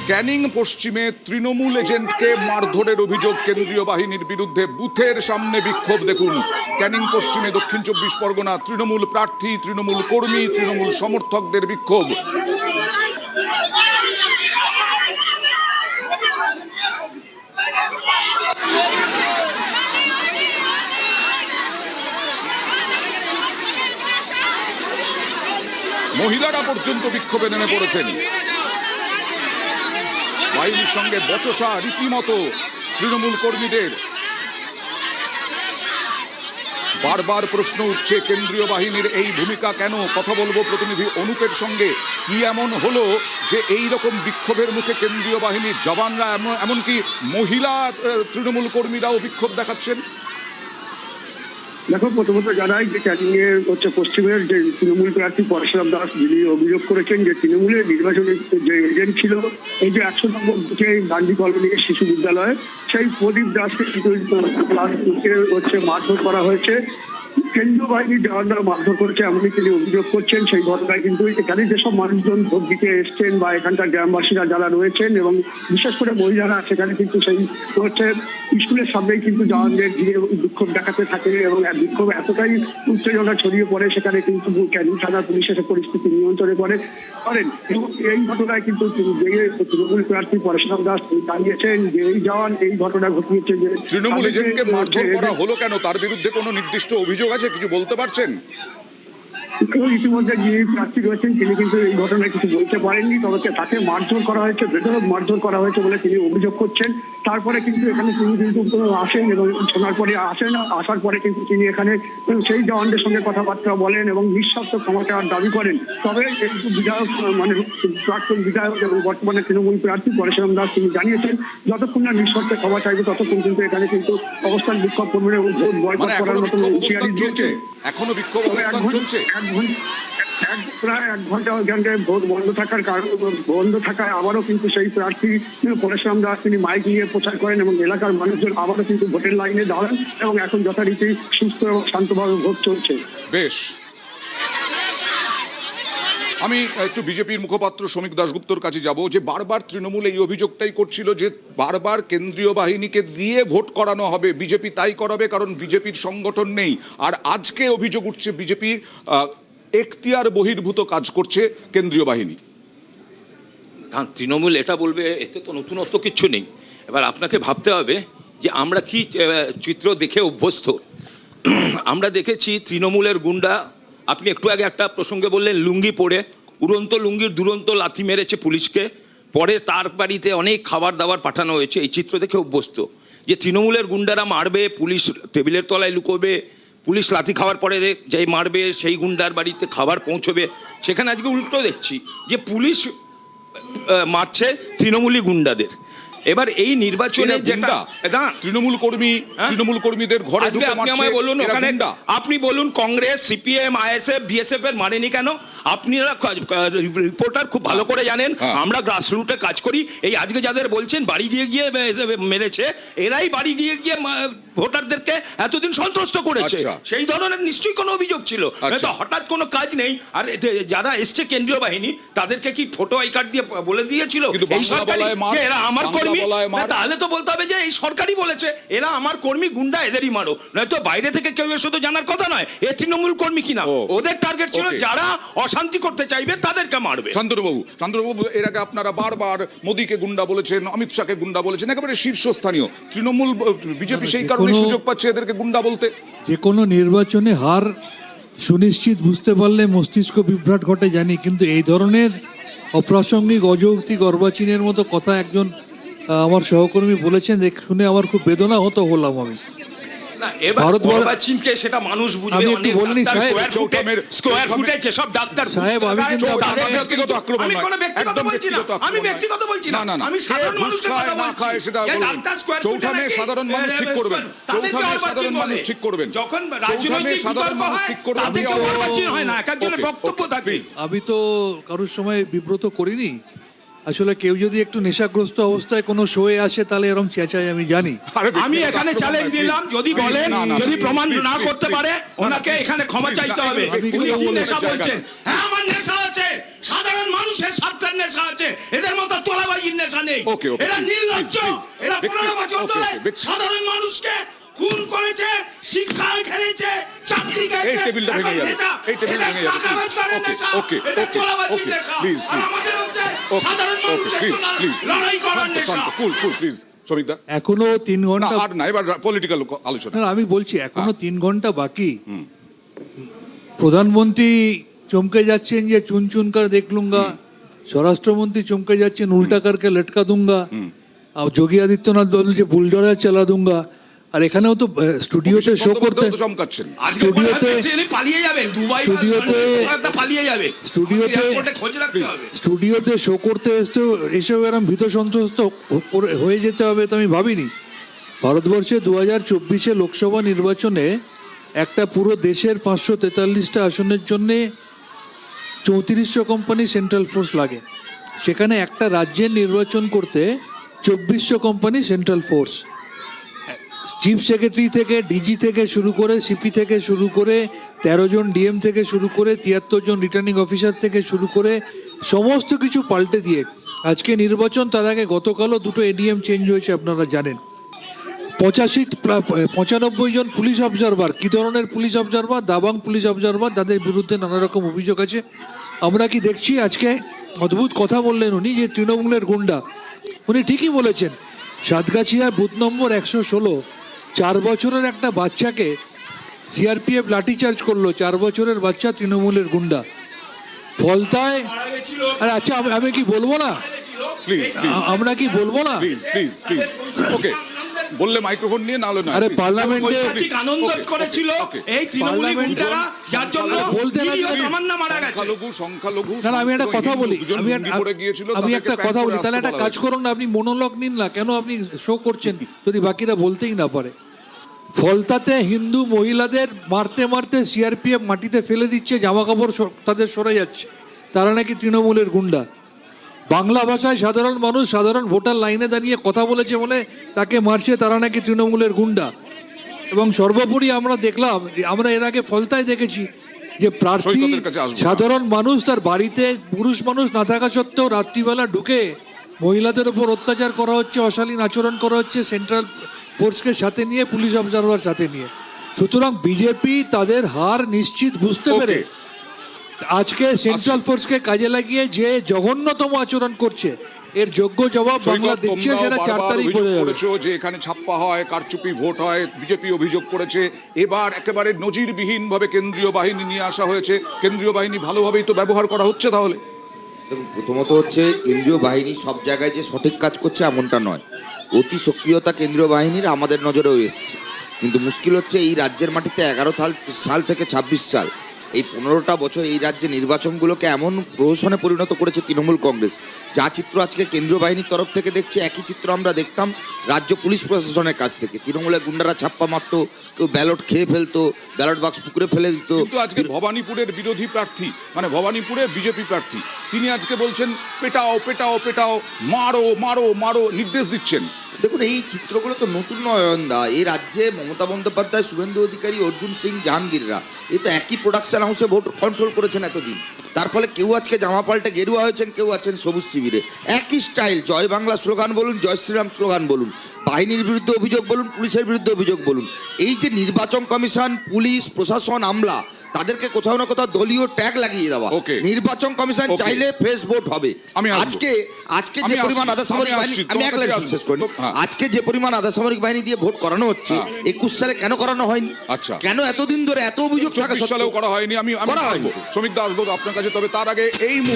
ক্যানিং পশ্চিমে তৃণমূল এজেন্টকে মারধরের অভিযোগ কেন্দ্রীয় বাহিনীর বিরুদ্ধে। বুথের সামনে বিক্ষোভ দেখুন। ক্যানিং পশ্চিমে দক্ষিণ 24 পরগনা তৃণমূল প্রার্থী, তৃণমূল কর্মী, তৃণমূল সমর্থকদের বিক্ষোভ। মহিলারা পর্যন্ত বিক্ষোভে নেমে পড়েছেন। বাহিনীর সঙ্গে বচসা রীতিমতো তৃণমূল কর্মীদের। বারবার প্রশ্ন উঠছে কেন্দ্রীয় বাহিনীর এই ভূমিকা কেন। কথা বলবো প্রতিনিধি অনুপের সঙ্গে। কি এমন হলো যে এই রকম বিক্ষোভের মুখে কেন্দ্রীয় বাহিনীর জওয়ানরা এমনকি মহিলা তৃণমূল কর্মীরাও বিক্ষোভ দেখাচ্ছেন? দেখো, প্রথমত জানাই যে ক্যানিং এর পশ্চিমের যে তৃণমূল প্রার্থী পরশুরাম দাস, যিনি অভিযোগ করেছেন যে তৃণমূলের নির্বাচনের যে এজেন্ট ছিল এই যে 100 নম্বর বুথে গান্ধী কলোনির শিশু বিদ্যালয়, সেই প্রদীপ দাসকে মারধর করা হয়েছে। কেন্দ্রীয় বাহিনীর জওয়ানরা মারধর করেছে এমনই তিনি অভিযোগ করছেন। সেই ঘটনায় কিন্তু এখানে যেসব মানুষজন ভোট দিতে এসছেন বা এখানকার গ্রামবাসীরা যারা রয়েছেন এবং বিশেষ করে মহিলারা, সেখানে কিন্তু সেই স্কুলের সামনেই কিন্তু জওয়ানদের গিয়ে বিক্ষোভ দেখাতে থাকে এবং বিক্ষোভ এতটাই উত্তেজনা ছড়িয়ে পড়ে সেখানে কিন্তু ক্যানিং থানা পুলিশ এসে পরিস্থিতি নিয়ন্ত্রণে করেন এবং এই ঘটনায় কিন্তু তৃণমূল প্রার্থী পরশুরাম দাস জানিয়েছেন যে এই জওয়ান এই ঘটনা ঘটিয়েছে। যে তৃণমূল এজেন্টকে মারধর করা হলো কেন, তার বিরুদ্ধে কোনো নির্দিষ্ট অভিযোগ আছে, কিছু বলতে পারছেন? ইতিমধ্যে যিনি প্রার্থী রয়েছেন তিনি কিন্তু এই ঘটনায় কিছু বলতে পারেননি, তবে তাকে মারধর করা হয়েছে, বেধড়ক মারধর করা হয়েছে বলে তিনি অভিযোগ করছেন। তারপরে কিন্তু এখানে তিনি কিন্তু আসেন এবং শোনার পরে আসার পরে কিন্তু তিনি এখানে সেই জওয়ানদের সঙ্গে কথাবার্তা বলেন এবং নিঃশর্ত ক্ষমা চাওয়ার দাবি করেন। তবে বিধায়ক প্রাক্তন বিধায়ক এবং বর্তমানে তৃণমূল প্রার্থী পরশুরাম দাস তিনি জানিয়েছেন যতক্ষণ না নিঃশর্তে ক্ষমা চাইবে ততক্ষণ কিন্তু এখানে কিন্তু অবস্থান বিক্ষোভ করবেন এবং ভোট বয়কট করার মতো হুঁশিয়ারি দিয়েছে। এখনো বিক্ষোভ অবস্থান চলছে। প্রায় 1 ঘন্টা ভোট বন্ধ থাকার কারণে বন্ধ থাকায় আবারও কিন্তু সেই প্রার্থী পরশুরাম দাস তিনি মাইক নিয়ে প্রচার করেন এবং এলাকার মানুষজন আবারও কিন্তু ভোটের লাইনে দাঁড়ান এবং এখন যথারীতি সুস্থ এবং শান্তভাবে ভোট চলছে। বেশ, আমি একটু বিজেপির মুখপাত্র শ্রমিক দাশগুপ্তর কাছে যাব। যে বারবার তৃণমূল এই অভিযোগটাই করছিল যে বারবার কেন্দ্রীয় বাহিনীকে দিয়ে ভোট করানো হবে, বিজেপি তাই করাবে কারণ বিজেপির সংগঠন নেই। আর আজকে অভিযোগ উঠছে বিজেপি এখতিয়ার বহির্ভূত কাজ করছে কেন্দ্রীয় বাহিনী। তৃণমূল এটা বলবে, এতে তো নতুনত্ব কিচ্ছু নেই। এবার আপনাকে ভাবতে হবে যে আমরা কি চিত্র দেখে অভ্যস্ত। আমরা দেখেছি তৃণমূলের গুন্ডা, আপনি একটু আগে একটা প্রসঙ্গে বললেন লুঙ্গি পরে, উড়ন্ত লুঙ্গির দুরন্ত লাথি মেরেছে পুলিশকে, পরে তার বাড়িতে অনেক খাবার দাবার পাঠানো হয়েছে। এই চিত্র দেখে অভ্যস্ত যে তৃণমূলের গুন্ডারা মারবে, পুলিশ টেবিলের তলায় লুকোবে, পুলিশ লাথি খাওয়ার পরে যেই মারবে সেই গুন্ডার বাড়িতে খাবার পৌঁছবে। সেখানে আজকে উল্টো দেখছি যে পুলিশ মারছে তৃণমূলী গুন্ডাদের। এবার এই নির্বাচনে যেটা তৃণমূল কর্মীদের ঘরে ঢুকে আপনি আমায় বলুন, ওখানে আপনি বলুন কংগ্রেস, সিপিএম, আইএসএফ, বিএসএফ এর মানেনি কেন? আপনারা রিপোর্টার খুব ভালো করে জানেন, আমরা গ্রাসরুটে কাজ করি। এই আজকে যাদের বলছেন বাড়ি গিয়ে গিয়ে মেরেছে, এরাই বাড়ি গিয়ে গিয়ে ভোটারদেরকে এতদিন সন্ত্রস্ত করেছে। সেই ধরনের নিশ্চয়ই কোনো অভিযোগ ছিল, তো হঠাৎ কোনো কাজ নেই। আর যারা এসছে কেন্দ্রীয় বাহিনী তাদেরকে কি ফটো আই কার্ড দিয়ে বলে দিয়েছিল এই সরকারি এরা আমার কর্মী? তাহলে তো বলতে হবে যে এই সরকারই বলেছে এরা আমার কর্মী, গুন্ডা, এদেরই মারো। নয়তো বাইরে থেকে কেউ এসে তো জানার কথা নয় এ তৃণমূল কর্মী কিনা। ওদের টার্গেট ছিল যারা অশান্তি করতে চাইবে তাদেরকে মারবে। চন্দ্রবাবু, এর আগে আপনারা বারবার মোদীকে গুন্ডা বলেছেন, অমিত শাহকে গুন্ডা বলেছেন, একেবারে শীর্ষস্থানীয় তৃণমূল বিজেপি সেই কারণে সুযোগ পাচ্ছে এদেরকে গুন্ডা বলতে। যে কোনো নির্বাচনে হার সুনিশ্চিত বুঝতে পারলে মস্তিষ্ক বিভ্রাট ঘটে জানি, কিন্তু এই ধরনের অপ্রাসঙ্গিক অযৌক্তিক অর্বাচীনের মতো কথা একজন আমার সহকর্মী বলেছেন, শুনে আমার খুব বেদনা হলাম আমি। সেটা মানুষ বুঝবে। আমি ব্যক্তিগত বলছি না, আমি সাধারণ মানুষের কথা বলছি। সাধারণ মানুষ ঠিক করবেন যখন রাজনৈতিক বিতর্ক হয়, তাতে কেউ অর্বাচীন হয় না, এক একজনের বক্তব্য থাকে। আমি তো কারোর সময় বিব্রত করিনি, আসলে কেউ যদি একটু নেশাগ্রস্ত অবস্থায় কোনো শোয়ে আসে তাহলে এরকম চেঁচায় আমি জানি। আরে আমি ব্যক্তিগত এখানে আক্রমণ চ্যালেঞ্জ নয়, দিলাম, please, যদি please, বলেন, না, না, যদি please, প্রমাণ please, না please, করতে please, পারে না, ওনাকে না, এখানে ক্ষমা please, চাইতে না, হবে। ব্যক্তিগত উনি কি বলে নেশা জায়গা বলছেন? না। হ্যাঁ, আমার নেশা আছে, সাধারণ মানুষের স্বার্থের নেশা আছে, এদের মতো তোলাবাজির নেশা নেই। Okay, okay, এরা please, নির্লজ্জ, please, এরা ব্যক্তি- 15 বছর okay, ধরে okay, ব্যক্তি- সাধারণ মানুষকে খুন করেছে, শিক্ষায় খেলেছে, চাকরি এই খেয়েছে, টেবিলটা ভেঙে এখন যাবে, নেতা, এই টেবিলটা এদের ভেঙে যাবে, টাকা please. রোজগারের Okay, নেশা, okay, এদের okay, তোলাবাজির okay, নেশা, please, আর please. আমাদের হচ্ছে Okay, সাধারণ okay, মানুষের please, জন্য please, লড়াই করার শান্ত, নেশা। শান্ত, cool, cool, please, শ্রমিকদা। এখনো 3 না, ঘন্টা, আর না, এবার পলিটিক্যাল আলোচনা। না আমি বলছি এখনো 3 ঘন্টা বাকি। প্রধানমন্ত্রী চমকে যাচ্ছেন যে চুন চুন কর দেখ লুঙ্গা, স্বরাষ্ট্রমন্ত্রী চমকে যাচ্ছেন উল্টা করকে লটকা দুঙ্গা, আর যোগী আদিত্যনাথ বলছে বুলডোজার চালা দুঙ্গা। আর এখানেও তো স্টুডিওতে অভিষেক শো করতে, বন্দ্যোপাধ্যায় তো চমকাচ্ছেন। আজকে মনে স্টুডিওতে হচ্ছে তিনি পালিয়ে যাবেন, দুবাই বা স্টুডিওতে- লন্ডনে কোথাও একটা পালিয়ে যাবে। স্টুডিওতে- এয়ারপোর্টে খোঁজ রাখতে হবে। স্টুডিওতে শো করতে এসেও এরম ভীত সন্ত্রস্ত হয়ে যেতে হবে তো আমি ভাবিনি। ভারতবর্ষে 2024 লোকসভা নির্বাচনে একটা পুরো দেশের 543টা আসনের জন্যে 3400 কোম্পানি সেন্ট্রাল ফোর্স লাগে। সেখানে একটা রাজ্যের নির্বাচন করতে 2400 company central force. Chief secretary থেকে ডিজি থেকে শুরু করে সিপি থেকে শুরু করে 13 জন ডিএম থেকে শুরু করে 73 জন রিটার্নিং অফিসার থেকে শুরু করে সমস্ত কিছু পাল্টে দিয়ে আজকে নির্বাচন। তার আগে গতকালও 2টো এডিএম চেঞ্জ হয়েছে আপনারা জানেন। 95 জন পুলিশ অবজারভার, কী ধরনের পুলিশ অবজারভার? দাবাং পুলিশ অবজারভার, তাদের বিরুদ্ধে নানা রকম অভিযোগ আছে। আমরা কি দেখছি আজকে অদ্ভুত কথা বললেন উনি যে তৃণমূলের গুন্ডা। উনি ঠিকই বলেছেন, সাতগাছিয়া বুথ নম্বর 116 4 বছরের একটা বাচ্চাকে সিআরপিএফ লাঠিচার্জ করলো, 4 বছরের বাচ্চা তৃণমূলের গুন্ডা। ফলতায়, আরে আচ্ছা আমি কি বলবো না? প্লিজ, প্লিজ, আমরা কি বলবো না? প্লিজ, প্লিজ, প্লিজ, ওকে, বললে মাইক্রোফোন নিয়ে, নাহলে না। আরে please. পার্লামেন্টে ঐতিহাসিক আনন্দ Okay, করেছিল okay, এই তৃণমূলী গুন্ডারা, যার জন্য বলতে না নিরীহ দিলে- তামান্না মারা গেছে। সংখ্যালঘু না আমি একটা কথা বলি, দুজন আমি লুঙ্গি পরে গিয়েছিল, আমি তাদেরকে একটা প্যান্ট কথা পরে বলি, আসতে তাহলে একটা বলা কাজ হয়েছে। করুন না, আপনি মনোলগ নিন না, কেন আপনি শো করছেন যদি বাকিরা বলতেই না পারে? ফলতাতে হিন্দু মহিলাদের মারতে মারতে সিআরপিএফ মাটিতে ফেলে দিচ্ছে, জামা কাপড় তাদের সরে যাচ্ছে, তারা নাকি তৃণমূলের গুন্ডা। বাংলা ভাষায় সাধারণ মানুষ, সাধারণ ভোটার লাইনে দাঁড়িয়ে কথা বলেছে বলে তাকে মারছে, তারা নাকি তৃণমূলের গুন্ডা। এবং সর্বোপরি আমরা দেখলাম, আমরা এর আগে ফলতায় দেখেছি যে প্রার্থী সৈকতের কাছে আসবো। সাধারণ মানুষ তার বাড়িতে পুরুষ মানুষ না থাকা সত্ত্বেও রাত্রিবেলা ঢুকে মহিলাদের উপর অত্যাচার করা হচ্ছে, অশালীন আচরণ করা হচ্ছে, সেন্ট্রাল ফোর্সকে সাথে নিয়ে, পুলিশ অবজারভার সাথে নিয়ে। সুতরাং বিজেপি তাদের হার নিশ্চিত বুঝতে পেরে আজকে সেন্ট্রাল ফোর্সকে কাজে লাগিয়ে যে জঘন্যতম আচরণ করছে, এর যোগ্য জবাব বাংলা সৈকত, দিচ্ছে, তোমরাও সেটা 4 বারবার তারিখ অভিযোগ বোঝা যাবে। করেছো যে এখানে ছাপ্পা হয়, কারচুপি ভোট হয়, বিজেপি অভিযোগ করেছে। এবার একেবারে নজিরবিহীন ভাবে কেন্দ্রীয় বাহিনী নিয়ে আসা হয়েছে। কেন্দ্রীয় বাহিনী ভালোভাবেই তো ব্যবহার করা হচ্ছে তাহলে। এবং প্রথমত হচ্ছে কেন্দ্রীয় বাহিনী সব জায়গায় যে সঠিক কাজ করছে এমনটা নয়। অতি সক্রিয়তা কেন্দ্রীয় বাহিনীর আমাদের নজরেও এসছে, কিন্তু মুশকিল হচ্ছে এই রাজ্যের মাটিতে 11 সাল থেকে 26 সাল, এই 15টা বছর এই রাজ্যে নির্বাচনগুলোকে এমন প্রহসনে পরিণত করেছে তৃণমূল কংগ্রেস। যা চিত্র আজকে কেন্দ্রীয় বাহিনীর তরফ থেকে দেখছি, একই চিত্র আমরা দেখতাম রাজ্য পুলিশ প্রশাসনের কাছ থেকে। তৃণমূলের গুন্ডারা ছাপ্পা মারতো, কেউ ব্যালট খেয়ে ফেলতো, ব্যালট বাক্স পুকুরে ফেলে দিত। কিন্তু আজকে ভবানীপুরের বিরোধী প্রার্থী, মানে ভবানীপুরে বিজেপি প্রার্থী, তিনি আজকে বলছেন পেটাও পেটাও পেটাও, মারো মারো মারো, নির্দেশ দিচ্ছেন। দেখুন, এই চিত্রগুলো তো নতুন নয় অয়নদা। এই রাজ্যে মমতা বন্দ্যোপাধ্যায়, শুভেন্দু অধিকারী, অর্জুন সিং, জাহাঙ্গীররা এই তো একই প্রোডাকশন হাউসে ভোট কন্ট্রোল করেছেন এতদিন। তার ফলে কেউ আজকে জামা পাল্টে গেরুয়া হয়েছেন, কেউ আছেন সবুজ শিবিরে। একই স্টাইল, জয় বাংলা স্লোগান বলুন, জয় শ্রীরাম স্লোগান বলুন, বাহিনীর বিরুদ্ধে অভিযোগ বলুন, পুলিশের বিরুদ্ধে অভিযোগ বলুন। এই যে নির্বাচন কমিশন, পুলিশ প্রশাসন, আমলা, তাদেরকে কোথাও না কোথাও দলীয় ট্যাগ লাগিয়ে দেওয়া। Okay. নির্বাচন কমিশন Okay. চাইলে ফ্রেশ ভোট হবে। আমি আসবো। আজকে যে আমি পরিমাণ আসছি, আধা সামরিক আমি বাহিনী, আসছি, আমি তোমার এক লাইন কাছে শেষ করি। আসবো। হ্যাঁ। আজকে যে পরিমাণ আধা সামরিক বাহিনী দিয়ে ভোট করানো হচ্ছে, হ্যাঁ। 21 সালে কেন করানো হয়নি? আচ্ছা। কেন এতদিন ধরে এত অভিযোগ থাকা 24 সালেও সত্ত্বেও করা হয়নি। আমি করা আসবো, হয়নি। শ্রমিক দাস আসবো আপনার কাছে। তবে তার আগে এই